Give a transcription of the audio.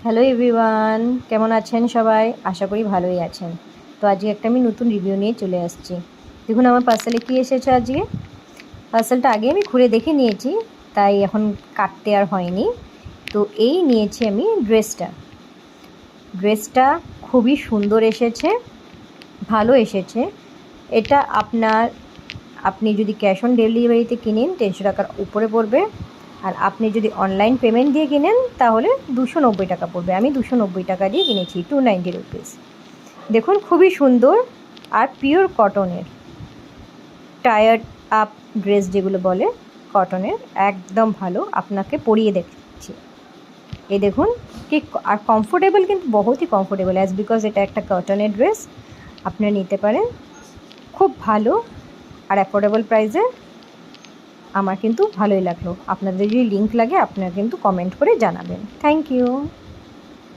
Hello everyone, কেমন আছেন সবাই? আশা করি ভালোই আছেন। তো আজকে একটা আমি নতুন রিভিউ নিয়ে চলে আসছি। দেখুন আমার পার্সেলে কী এসেছে আজকে। পার্সেলটা আগে আমি খুলে দেখে নিয়েছি, তাই এখন কাটতে আর হয়নি। তো এই নিয়েছি আমি ড্রেসটা খুবই সুন্দর এসেছে, ভালো এসেছে। এটা আপনি যদি ক্যাশ অন ডেলিভারিতে কিনেন 150 টাকার উপরে পড়বে, আর আপনি যদি অনলাইন পেমেন্ট দিয়ে কিনেন তাহলে 290 টাকা পড়বে। আমি 290 টাকা দিয়ে কিনেছি, 290 রুপিস। দেখুন খুবই সুন্দর আর পিওর কটনের, টায়ার্ড আপ ড্রেস যেগুলো বলে, কটনের একদম ভালো। আপনাকে পরিয়ে দেখছি, এই দেখুন কি, আর কমফোর্টেবল, কিন্তু বহুতই কমফোর্টেবল বিকজ এটা একটা কটনের ড্রেস। আপনারা নিতে পারেন, খুব ভালো আর অ্যাফোর্ডেবল প্রাইসে। আমার কিন্তু ভালোই লাগলো। আপনাদের যদি লিঙ্ক লাগে আপনারা কিন্তু কমেন্ট করে জানাবেন। Thank you.